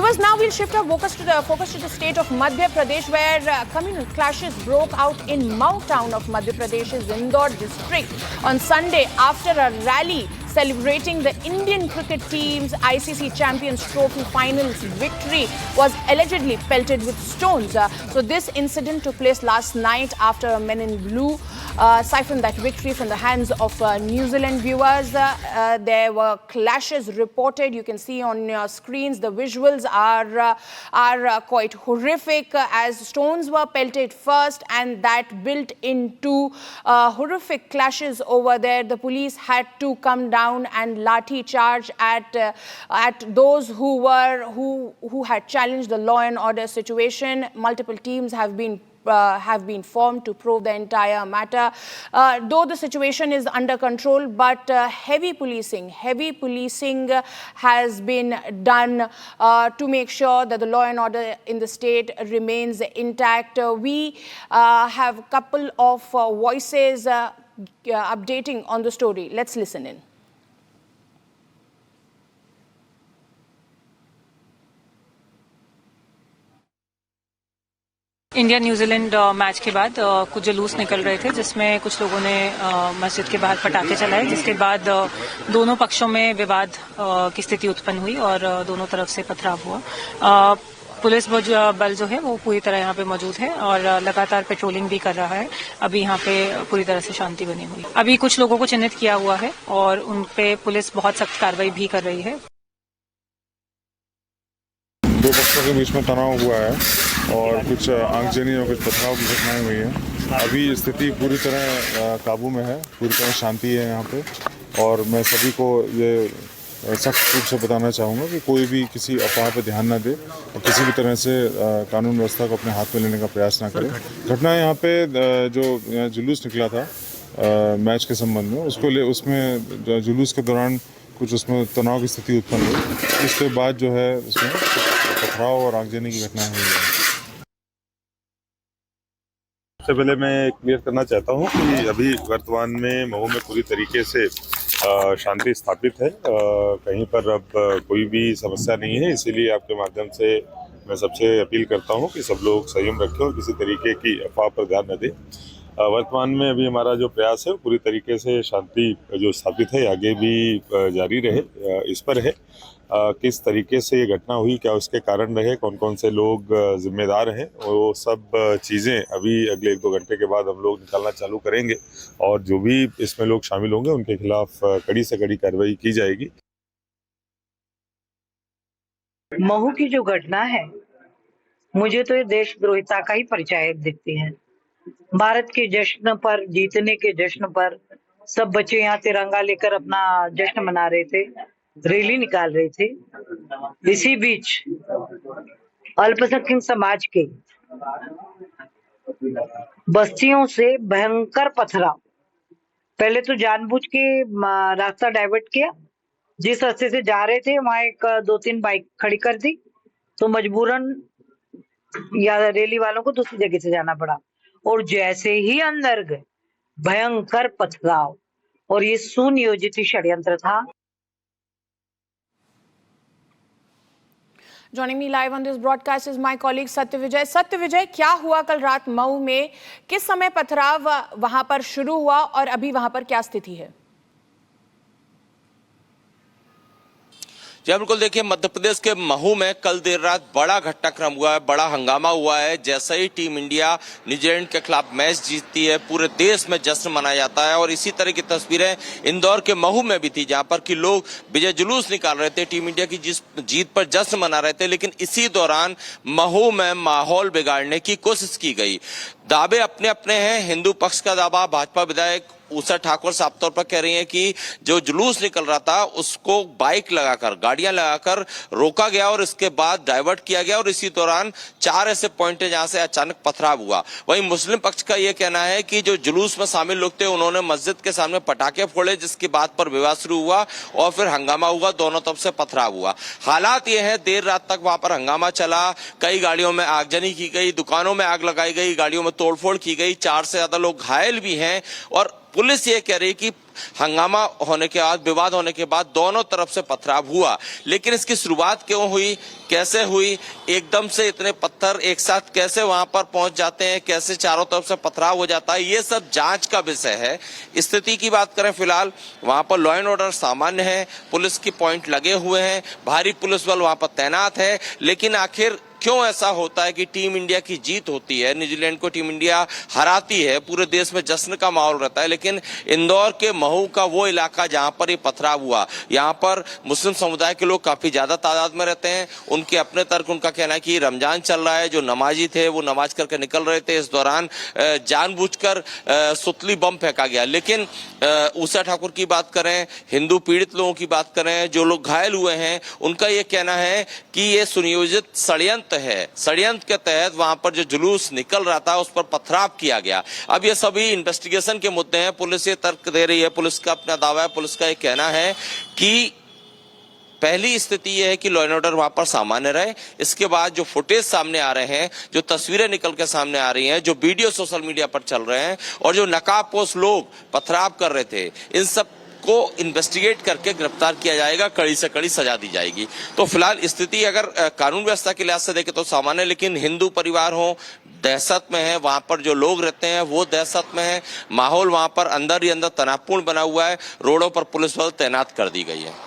Viewers, now we'll shift our focus to the state of Madhya Pradesh, where communal clashes broke out in Mau town of Madhya Pradesh's Indore district on Sunday after a rally celebrating the Indian cricket team's ICC Champions Trophy finals victory was allegedly pelted with stones. So this incident took place last night after a men in blue siphoned that victory from the hands of New Zealand viewers. There were clashes reported. You can see on your screens the visuals are quite horrific as stones were pelted first, and that built into horrific clashes over there. The police had to come down and lathi charge at those who had challenged the law and order situation. Multiple teams have been formed to probe the entire matter. Though the situation is under control, but heavy policing has been done to make sure that the law and order in the state remains intact. We have a couple of voices updating on the story. Let's listen in. India New Zealand match के बाद कुछ जुलूस निकल रहे थे, जिसमें कुछ लोगों ने मस्जिद के बाहर पटाखे चलाए, जिसके बाद दोनों पक्षों में विवाद की स्थिति उत्पन्न हुई और दोनों तरफ से पथराव हुआ। पुलिस बल जो है वो पूरी तरह यहाँ पे मौजूद है और लगातार पेट्रोलिंग भी कर रहा है। अभी यहाँ पे पूरी तरह से शांति बनी हुई। अभी कुछ लोगों को चिन्हित किया हुआ है और उन पे पुलिस बहुत सख्त कार्रवाई भी कर रही है। दो पक्षों के बीच में तनाव हुआ है और कुछ आगजनी और कुछ पथराव की घटनाएं हुई हैं। अभी स्थिति पूरी तरह काबू में है, पूरी तरह शांति है यहाँ पे। और मैं सभी को ये सख्त रूप से बताना चाहूँगा कि कोई भी किसी अफवाह पर ध्यान न दे और किसी भी तरह से कानून व्यवस्था को अपने हाथ में लेने का प्रयास ना करे। घटना यहाँ पे जो जुलूस निकला था मैच के संबंध में, उसमें जुलूस के दौरान कुछ उसमें तनाव की स्थिति उत्पन्न हुई। इसके बाद जो है उसमें पथराव और आगजनी की घटनाएं हुई हैं। सबसे पहले मैं क्लियर करना चाहता हूं कि अभी वर्तमान में मऊ में पूरी तरीके से शांति स्थापित है। कहीं पर अब कोई भी समस्या नहीं है, इसीलिए आपके माध्यम से मैं सबसे अपील करता हूं कि सब लोग संयम रखें और किसी तरीके की अफवाह पर ध्यान न दें। वर्तमान में अभी हमारा जो प्रयास है पूरी तरीके से शांति जो स्थापित है आगे भी जारी रहे, इस पर है। किस तरीके से ये घटना हुई, क्या उसके कारण रहे, कौन कौन से लोग जिम्मेदार हैं, वो सब चीज़ें अभी अगले 1-2 घंटे के बाद हम लोग निकालना चालू करेंगे और जो भी इसमें लोग शामिल होंगे उनके खिलाफ कड़ी से कड़ी कार्रवाई की जाएगी। महू की जो घटना है, मुझे तो ये देशद्रोहिता का ही परिचायक दिखती है। भारत के जश्न पर, जीतने के जश्न पर सब बच्चे यहाँ तिरंगा लेकर अपना जश्न मना रहे थे, रैली निकाल रहे थे। इसी बीच अल्पसंख्यक समाज के बस्तियों से भयंकर पथराव। पहले तो जानबूझ के रास्ता डाइवर्ट किया, जिस रास्ते से जा रहे वहां एक 2-3 बाइक खड़ी कर दी, तो मजबूरन या रैली वालों को दूसरी जगह से जाना पड़ा। और जैसे ही अंदर गए भयंकर पथराव, और ये सुनियोजित षड्यंत्र था। Joining me live on this broadcast is my colleague Satya Vijay. Satya Vijay, क्या हुआ कल रात मऊ में? किस समय पथराव वहां पर शुरू हुआ और अभी वहां पर क्या स्थिति है? जी बिल्कुल, देखिए मध्य प्रदेश के महू में कल देर रात बड़ा घटनाक्रम हुआ है, बड़ा हंगामा हुआ है। जैसे ही टीम इंडिया न्यूजीलैंड के खिलाफ मैच जीतती है, पूरे देश में जश्न मनाया जाता है और इसी तरह की तस्वीरें इंदौर के महू में भी थी, जहां पर कि लोग विजय जुलूस निकाल रहे थे, टीम इंडिया की जीत पर जश्न मना रहे थे। लेकिन इसी दौरान महू में माहौल बिगाड़ने की कोशिश की गई। दावे अपने अपने हैं। हिंदू पक्ष का दावा, भाजपा विधायक ऊषा ठाकुर साफ तौर पर कह रही हैं कि जो जुलूस निकल रहा था उसको बाइक लगाकर, गाड़ियां लगाकर रोका गया और इसके बाद डाइवर्ट किया गया और इसी दौरान 4 ऐसे पॉइंट है जहां से अचानक पथराव हुआ। वहीं मुस्लिम पक्ष का यह कहना है कि जो जुलूस में शामिल लोग थे उन्होंने मस्जिद के सामने पटाखे फोड़े, जिसकी बात पर विवाद शुरू हुआ और फिर हंगामा हुआ, दोनों तरफ से पथराव हुआ। हालात ये है, देर रात तक वहां पर हंगामा चला, कई गाड़ियों में आगजनी की गई, दुकानों में आग लगाई गई, गाड़ियों में तोड़फोड़ की गई, 4 से ज्यादा लोग घायल भी हैं और पुलिस ये कह रही कि हंगामा होने के बाद, विवाद होने के बाद दोनों तरफ से पथराव हुआ, लेकिन इसकी शुरुआत क्यों हुई, कैसे हुई, एकदम से इतने पत्थर एक साथ कैसे वहां पर पहुंच जाते हैं, कैसे चारों तरफ से पथराव हो जाता है, ये सब जांच का विषय है। स्थिति की बात करें फिलहाल वहां पर लॉ एंड ऑर्डर सामान्य है, पुलिस की पॉइंट लगे हुए हैं, भारी पुलिस बल वहां पर तैनात है, लेकिन आखिर क्यों ऐसा होता है कि टीम इंडिया की जीत होती है, न्यूजीलैंड को टीम इंडिया हराती है, पूरे देश में जश्न का माहौल रहता है, लेकिन इंदौर के महू का वो इलाका जहां पर ये पथराव हुआ, यहां पर मुस्लिम समुदाय के लोग काफी ज्यादा तादाद में रहते हैं। उनके अपने तर्क, उनका कहना है कि रमजान चल रहा है, जो नमाजी थे वो नमाज करके निकल रहे थे, इस दौरान जानबूझकर सुतली बम फेंका गया। लेकिन उषा ठाकुर की बात करें, हिंदू पीड़ित लोगों की बात करें, जो लोग घायल हुए हैं, उनका ये कहना है कि ये सुनियोजित षड्यंत्र है, षड्यंत्र के तहत वहां पर जो जुलूस निकल रहा था उस पर पथराव किया गया। अब ये सभी इन्वेस्टिगेशन के मुद्दे हैं, पुलिस ये तर्क दे रही है, पुलिस का अपना दावा है, पुलिस का ये कहना है कि पहली स्थिति यह है कि लॉ एंड ऑर्डर वहां पर सामान्य रहे। इसके बाद जो फुटेज सामने आ रहे हैं, जो तस्वीरें निकल के सामने आ रही हैं, जो वीडियो सोशल मीडिया पर चल रहे हैं और जो नकाबपोश लोग पथराव कर रहे थे, इन सब को इन्वेस्टिगेट करके गिरफ्तार किया जाएगा, कड़ी से कड़ी सजा दी जाएगी। तो फिलहाल स्थिति अगर कानून व्यवस्था के लिहाज से देखें तो सामान्य, लेकिन हिंदू परिवार हो दहशत में है, वहां पर जो लोग रहते हैं वो दहशत में है, माहौल वहां पर अंदर ही अंदर तनावपूर्ण बना हुआ है, रोडों पर पुलिस बल तैनात कर दी गई है।